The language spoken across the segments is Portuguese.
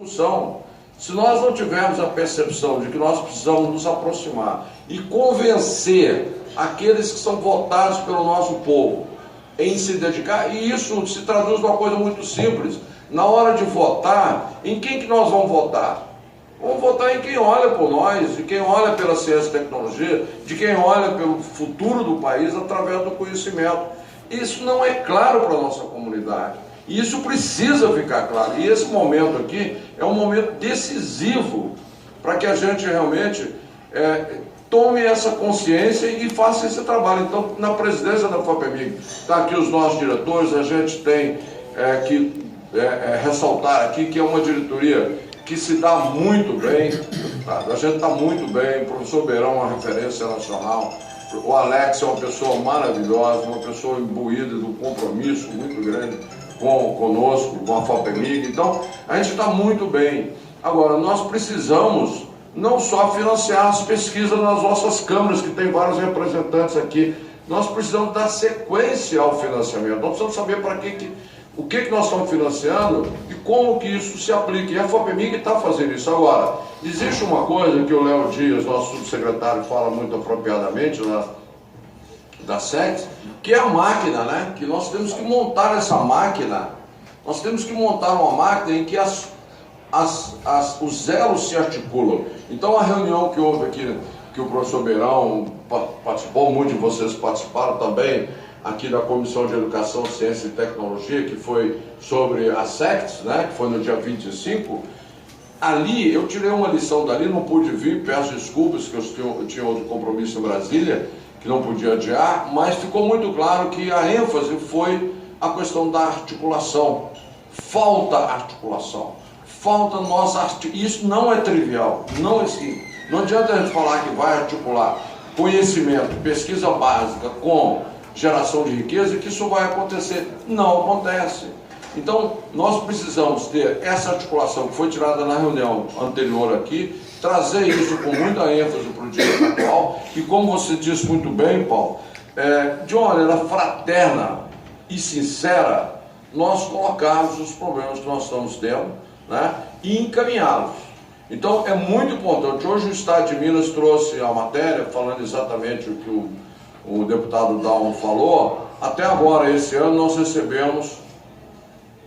discussão. Se nós não tivermos a percepção de que nós precisamos nos aproximar e convencer aqueles que são votados pelo nosso povo em se dedicar, e isso se traduz numa coisa muito simples, na hora de votar, em quem que nós vamos votar? Vamos votar em quem olha por nós, de quem olha pela ciência e tecnologia, de quem olha pelo futuro do país através do conhecimento. Isso não é claro para a nossa comunidade. E isso precisa ficar claro. E esse momento aqui é um momento decisivo para que a gente realmente tome essa consciência e faça esse trabalho. Então, na presidência da FAPEMIG, está aqui os nossos diretores, a gente tem que ressaltar aqui que é uma diretoria que se dá muito bem, tá? A gente está muito bem, o professor Beirão é uma referência nacional, o Alex é uma pessoa maravilhosa, uma pessoa imbuída de um compromisso muito grande conosco, com a FAPEMIG, então a gente está muito bem. Agora, nós precisamos não só financiar as pesquisas nas nossas câmaras, que tem vários representantes aqui, nós precisamos dar sequência ao financiamento, nós precisamos saber para o que nós estamos financiando e como que isso se aplica. E a FAPEMIG está fazendo isso. Agora, existe uma coisa que o Léo Dias, nosso subsecretário, fala muito apropriadamente da SECS, que é a máquina, né? Que nós temos que montar essa máquina. Nós temos que montar uma máquina em que os elos se articulam. Então, a reunião que houve aqui, que o professor Beirão participou, muitos de vocês participaram também, aqui da Comissão de Educação, Ciência e Tecnologia, que foi sobre a SECS, né, que foi no dia 25, ali eu tirei uma lição dali, não pude vir, peço desculpas, que eu tinha outro compromisso em Brasília, que não podia adiar, mas ficou muito claro que a ênfase foi a questão da articulação. Falta articulação, falta nossa articulação. Isso não é trivial, não é assim. Não adianta a gente falar que vai articular conhecimento, pesquisa básica com geração de riqueza e que isso vai acontecer. Não acontece. Então, nós precisamos ter essa articulação que foi tirada na reunião anterior aqui, trazer isso com muita ênfase para o dia atual e, como você disse muito bem, Paulo, de uma maneira fraterna e sincera, nós colocarmos os problemas que nós estamos tendo, né, e encaminhá-los. Então, é muito importante. Hoje o Estado de Minas trouxe a matéria falando exatamente o que o deputado Dalmo falou. Até agora, esse ano, nós recebemos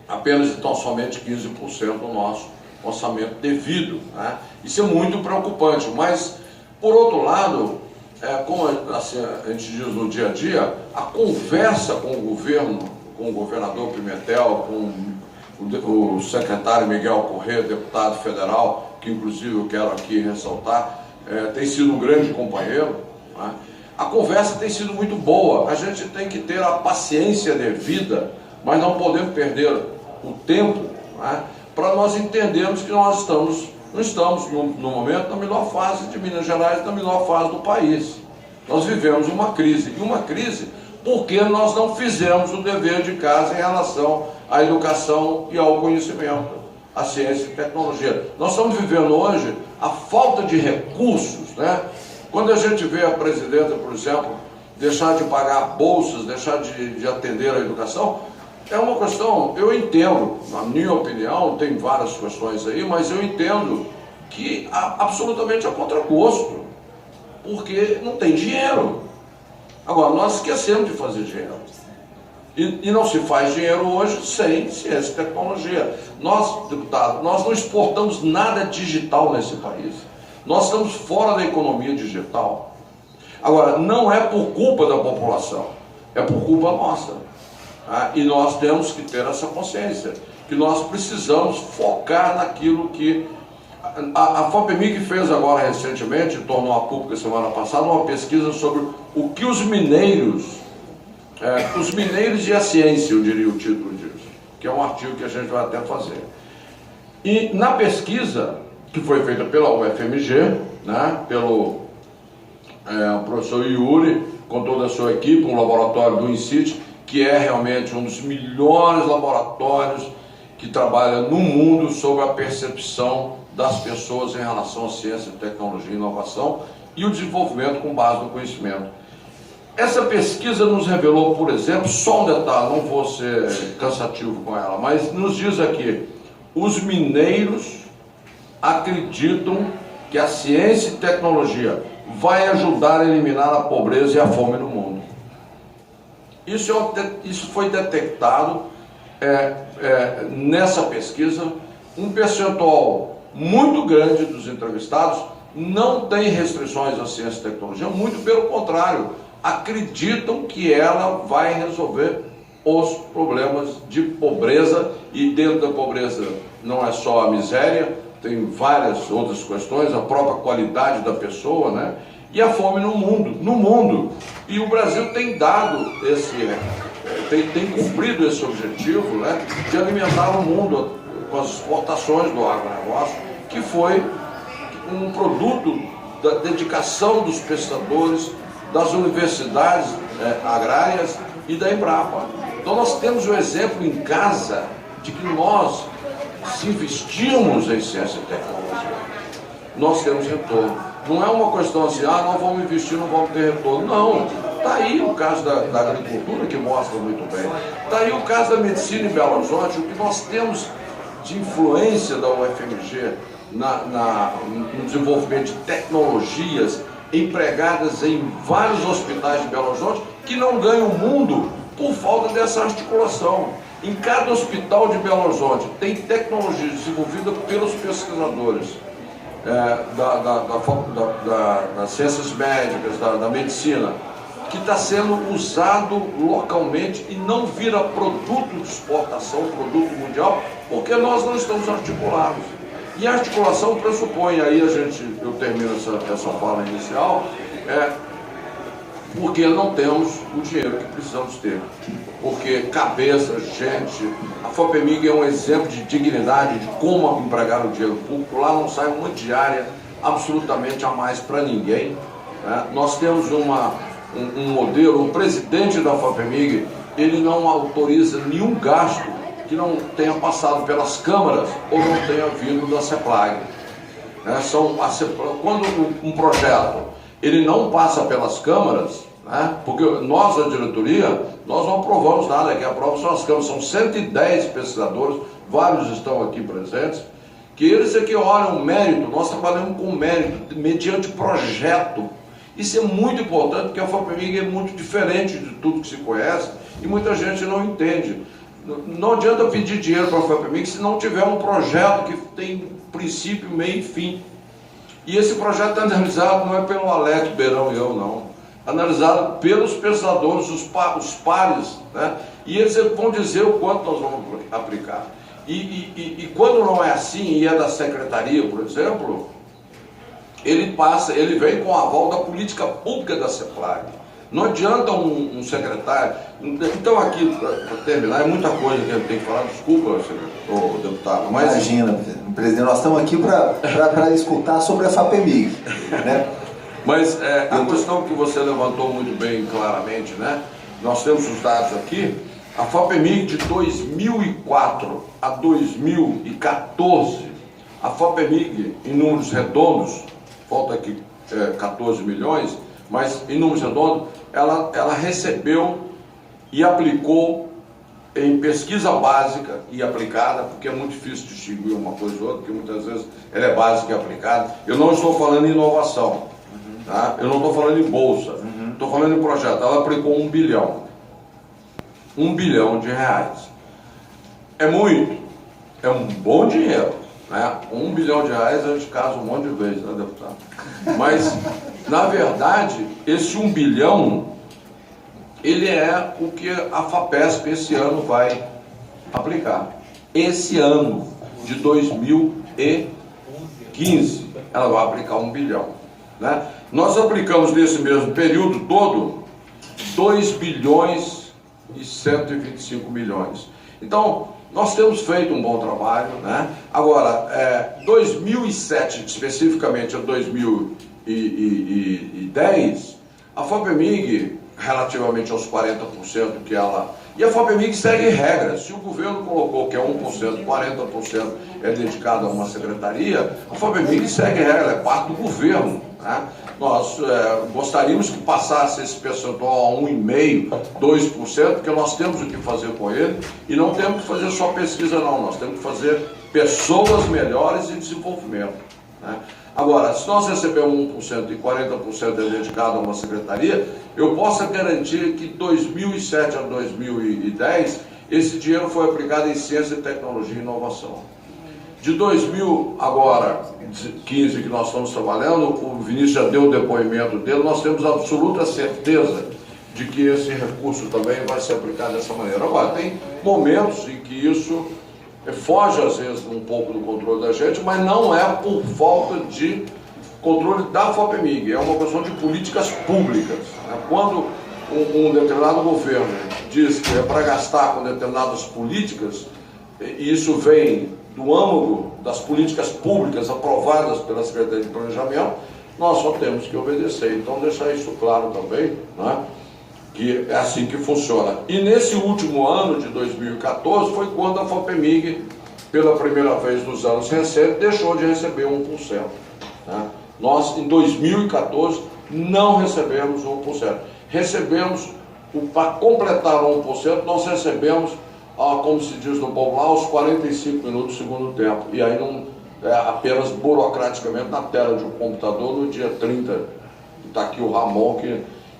apenas e tão somente 15% do nosso orçamento devido, né? Isso é muito preocupante, mas, por outro lado, como assim, a gente diz no dia a dia, a conversa com o governo, com o governador Pimentel, com o secretário Miguel Corrêa, deputado federal, que inclusive eu quero aqui ressaltar, tem sido um grande companheiro, né? A conversa tem sido muito boa, a gente tem que ter a paciência devida, mas não podemos perder o tempo, né, para nós entendermos que nós não estamos no momento na melhor fase de Minas Gerais, na melhor fase do país. Nós vivemos uma crise, e uma crise porque nós não fizemos o dever de casa em relação à educação e ao conhecimento, à ciência e tecnologia. Nós estamos vivendo hoje a falta de recursos, né? Quando a gente vê a presidenta, por exemplo, deixar de pagar bolsas, deixar de atender a educação, é uma questão, eu entendo, na minha opinião, tem várias questões aí, mas eu entendo que absolutamente a contragosto, porque não tem dinheiro. Agora, nós esquecemos de fazer dinheiro. E não se faz dinheiro hoje sem ciência e tecnologia. Nós, deputado, nós não exportamos nada digital nesse país. Nós estamos fora da economia digital. Agora, não é por culpa da população, é por culpa nossa. E nós temos que ter essa consciência, que nós precisamos focar naquilo que... A FAPEMIG fez agora recentemente, tornou a pública semana passada, uma pesquisa sobre o que os mineiros e a ciência, eu diria o título disso, que é um artigo que a gente vai até fazer. E na pesquisa, que foi feita pela UFMG, né, pelo professor Yuri, com toda a sua equipe, um laboratório do INCIT, que é realmente um dos melhores laboratórios que trabalha no mundo sobre a percepção das pessoas em relação à ciência, tecnologia e inovação e o desenvolvimento com base no conhecimento. Essa pesquisa nos revelou, por exemplo, só um detalhe, não vou ser cansativo com ela, mas nos diz aqui, os mineiros acreditam que a ciência e tecnologia vai ajudar a eliminar a pobreza e a fome no mundo. Isso foi detectado nessa pesquisa. Um percentual muito grande dos entrevistados não tem restrições à ciência e tecnologia, muito pelo contrário, acreditam que ela vai resolver os problemas de pobreza, e dentro da pobreza não é só a miséria, tem várias outras questões, a própria qualidade da pessoa, né? E a fome no mundo. E o Brasil tem dado tem cumprido esse objetivo, né, de alimentar o mundo com as exportações do agronegócio, que foi um produto da dedicação dos pesquisadores, das universidades agrárias e da Embrapa. Então nós temos um exemplo em casa de que nós, se investirmos em ciência e tecnologia, nós temos retorno. Não é uma questão assim, nós vamos investir, não vamos ter retorno. Não, está aí o caso da agricultura, que mostra muito bem. Está aí o caso da medicina em Belo Horizonte, o que nós temos de influência da UFMG no desenvolvimento de tecnologias empregadas em vários hospitais de Belo Horizonte, que não ganham o mundo por falta dessa articulação. Em cada hospital de Belo Horizonte tem tecnologia desenvolvida pelos pesquisadores das ciências médicas, da medicina, que está sendo usado localmente e não vira produto de exportação, produto mundial, porque nós não estamos articulados. E a articulação pressupõe, aí eu termino essa fala inicial, porque não temos o dinheiro que precisamos ter. Porque cabeça, gente, a FAPEMIG é um exemplo de dignidade, de como empregar o dinheiro público. Lá não sai uma diária absolutamente a mais para ninguém, né? Nós temos um modelo, o presidente da FAPEMIG, ele não autoriza nenhum gasto que não tenha passado pelas câmaras ou não tenha vindo da CEPLAG. Quando um projeto ele não passa pelas câmaras, né, porque nós, a diretoria, nós não aprovamos nada, quem aprova são as câmaras, são 110 pesquisadores, vários estão aqui presentes, que eles aqui olham o mérito, nós trabalhamos com mérito, mediante projeto. Isso é muito importante, porque a FAPEMIG é muito diferente de tudo que se conhece e muita gente não entende. Não adianta pedir dinheiro para a FAPEMIG se não tiver um projeto que tem princípio, meio e fim. E esse projeto é analisado não é pelo Alex Beirão e eu, não. Analisado pelos pesquisadores, os pares, né? E eles vão dizer o quanto nós vamos aplicar. E quando não é assim, e é da secretaria, por exemplo, ele vem com o aval da política pública da CEPLAG. Não adianta um secretário. Então, aqui, para terminar, é muita coisa que eu tenho que falar, desculpa, deputado. Mas... Imagina, presidente, nós estamos aqui para escutar sobre a FAPEMIG, né? Mas a questão que você levantou muito bem, claramente, né? Nós temos os dados aqui. A FAPEMIG de 2004 a 2014, a FAPEMIG, em números redondos, falta aqui 14 milhões, mas em números redondos, ela recebeu e aplicou em pesquisa básica e aplicada, porque é muito difícil distinguir uma coisa e outra, porque muitas vezes ela é básica e aplicada. Eu não estou falando em inovação, tá? Eu não estou falando em bolsa, estou falando em projeto. Ela aplicou 1 bilhão. 1 bilhão de reais. É muito, é um bom dinheiro, né? 1 bilhão de reais a gente casa um monte de vezes, né, deputado? Mas, na verdade, esse 1 bilhão, ele é o que a FAPESP esse ano vai aplicar. Esse ano de 2015, ela vai aplicar 1 bilhão. Né? Nós aplicamos nesse mesmo período todo 2 bilhões e 125 milhões. Então, nós temos feito um bom trabalho, né? Agora, 2007, especificamente a 2010, a FAPEMIG, relativamente aos 40% que ela... E a FAPEMIG segue regras. Se o governo colocou que é 1%, 40% é dedicado a uma secretaria, a FAPEMIG segue regra, é parte do governo, né? Nós gostaríamos que passasse esse percentual a 1,5%, 2%, porque nós temos o que fazer com ele, e não temos que fazer só pesquisa, não. Nós temos que fazer pessoas melhores e desenvolvimento, né? Agora, se nós recebemos 1% e 40% é dedicado a uma secretaria, eu posso garantir que de 2007 a 2010, esse dinheiro foi aplicado em ciência, tecnologia e inovação. De 2015, que nós estamos trabalhando, o Vinícius já deu o depoimento dele, nós temos absoluta certeza de que esse recurso também vai ser aplicado dessa maneira. Agora, tem momentos em que isso foge, às vezes, um pouco do controle da gente, mas não é por falta de controle da FAPEMIG, é uma questão de políticas públicas, né? Quando um determinado governo diz que é para gastar com determinadas políticas, e isso vem do âmago das políticas públicas aprovadas pela Secretaria de Planejamento, nós só temos que obedecer. Então, deixar isso claro também, né? Que é assim que funciona. E nesse último ano de 2014 foi quando a FAPEMIG, pela primeira vez nos anos recentes, deixou de receber 1%. Né? Nós, em 2014, não recebemos 1%. Recebemos, para completar 1%, nós recebemos, como se diz no popular, os 45 minutos do segundo tempo. E aí não apenas burocraticamente na tela de um computador no dia 30. Está aqui o Ramon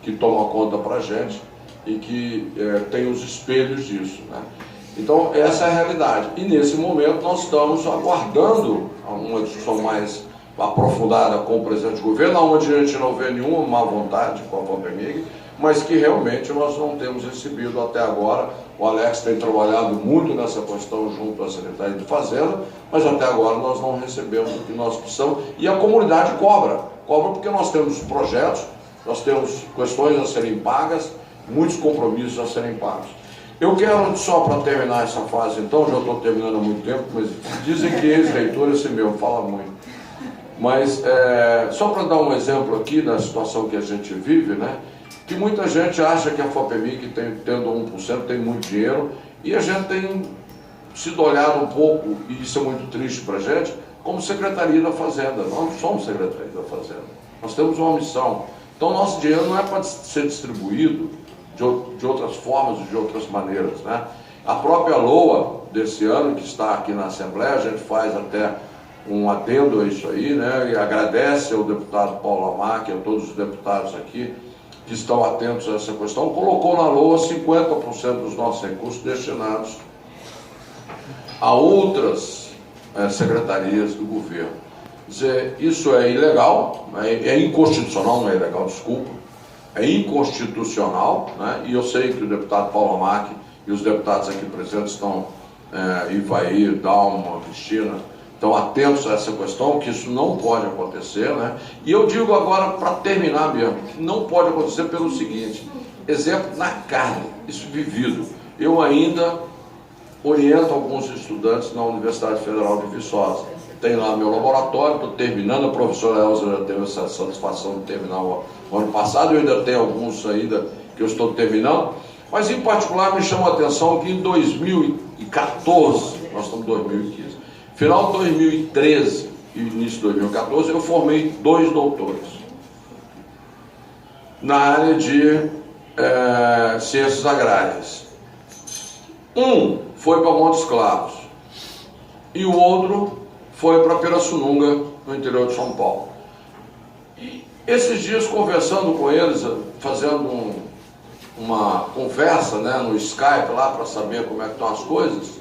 que toma conta para a gente e que tem os espelhos disso, né? Então, essa é a realidade. E nesse momento nós estamos aguardando uma discussão mais aprofundada com o presidente do governo, onde a gente não vê nenhuma má vontade com a FAPEMIG, mas que realmente nós não temos recebido até agora. O Alex tem trabalhado muito nessa questão junto à Secretaria de Fazenda, mas até agora nós não recebemos o que nós precisamos. E a comunidade cobra porque nós temos projetos, nós temos questões a serem pagas, muitos compromissos a serem pagos. Eu quero, só para terminar essa fase, então, já estou terminando há muito tempo, mas dizem que ex-reitor é assim mesmo, fala muito. Mas, só para dar um exemplo aqui da situação que a gente vive, né, que muita gente acha que a FAPEMIG, tendo 1%, tem muito dinheiro, e a gente tem sido olhado um pouco, e isso é muito triste para a gente, como Secretaria da Fazenda. Nós não somos Secretaria da Fazenda, nós temos uma missão. Então, nosso dinheiro não é para ser distribuído de outras formas, de outras maneiras, né? A própria LOA desse ano, que está aqui na Assembleia, a gente faz até um adendo a isso aí, né? E agradece ao deputado Paulo Amarque, a todos os deputados aqui que estão atentos a essa questão, colocou na LOA 50% dos nossos recursos destinados a outras secretarias do governo. Quer dizer, isso é ilegal, é inconstitucional, não é ilegal, desculpa, é inconstitucional, né? E eu sei que o deputado Paulo Amarque e os deputados aqui presentes estão, Ivair, Dalma, Cristina, estão atentos a essa questão, que isso não pode acontecer, né? E eu digo agora, para terminar mesmo, que não pode acontecer pelo seguinte, exemplo na carne, isso vivido. Eu ainda oriento alguns estudantes na Universidade Federal de Viçosa. Tem lá meu laboratório, estou terminando, a professora Elza já teve essa satisfação de terminar o ano passado, eu ainda tenho alguns ainda que eu estou terminando, mas em particular me chama a atenção que em 2014, nós estamos em 2015, final de 2013 e início de 2014, eu formei 2 doutores na área de ciências agrárias. Um foi para Montes Claros e o outro foi para Pirassununga, no interior de São Paulo. E esses dias, conversando com eles, fazendo uma conversa, né, no Skype lá para saber como é que estão as coisas,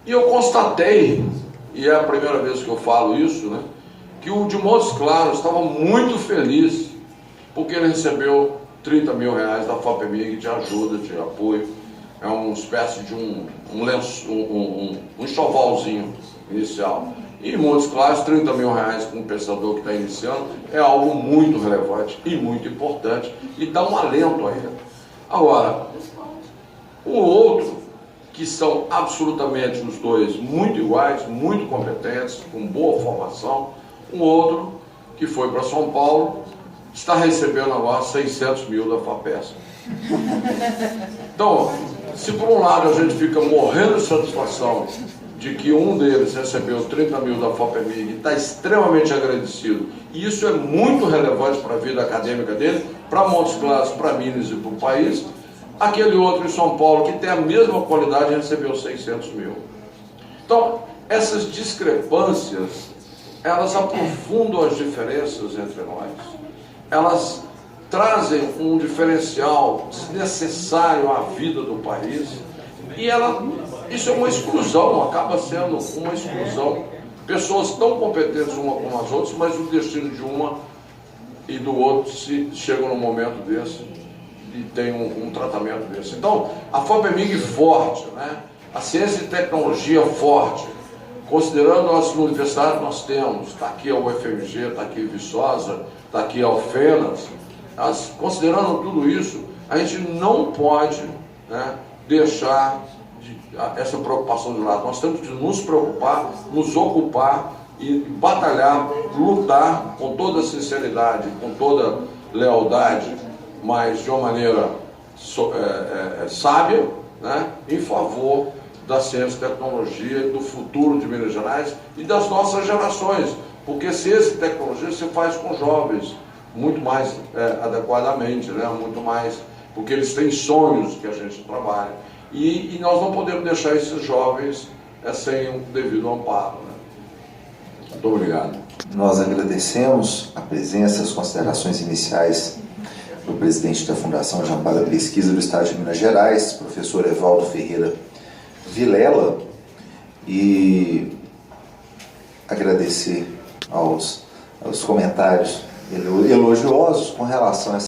e eu constatei, e é a primeira vez que eu falo isso, né, que o de Montes Claros estava muito feliz porque ele recebeu 30 mil reais da FAPEMIG de ajuda, de apoio. É uma espécie de um enxovalzinho inicial. E em Montes Claros, 30 mil reais para um pensador que está iniciando é algo muito relevante e muito importante e dá um alento a ele. Agora, o outro, que são absolutamente os dois muito iguais, muito competentes, com boa formação, um outro que foi para São Paulo, está recebendo agora 600 mil da FAPESP. Então, se por um lado a gente fica morrendo de satisfação de que um deles recebeu 30 mil da FAPEMIG e está extremamente agradecido, e isso é muito relevante para a vida acadêmica dele, para Montes Claros, para Minas e para o país, aquele outro em São Paulo, que tem a mesma qualidade, recebeu 600 mil. Então, essas discrepâncias, elas aprofundam as diferenças entre nós. Elas trazem um diferencial desnecessário à vida do país e isso é uma exclusão, acaba sendo uma exclusão. Pessoas tão competentes uma como as outras, mas o destino de uma e do outro se chegam num momento desse e tem um tratamento desse. Então, a FAPEMIG forte, né? A ciência e tecnologia forte, considerando as universidades que nós temos, está aqui a UFMG, está aqui a Viçosa, está aqui a Alfenas, considerando tudo isso, a gente não pode, né, deixar essa preocupação de lado. Nós temos que nos preocupar, nos ocupar e batalhar, lutar com toda sinceridade, com toda lealdade, mas de uma maneira sábia, né, em favor da ciência e tecnologia, do futuro de Minas Gerais e das nossas gerações, porque ciência e tecnologia se faz com jovens muito mais adequadamente, né, muito mais, porque eles têm sonhos que a gente trabalha. E nós não podemos deixar esses jovens sem um devido amparo. Né? Muito obrigado. Nós agradecemos a presença e as considerações iniciais do presidente da Fundação de Amparo à Pesquisa do Estado de Minas Gerais, professor Evaldo Ferreira Vilela, e agradecer aos comentários elogiosos com relação a essa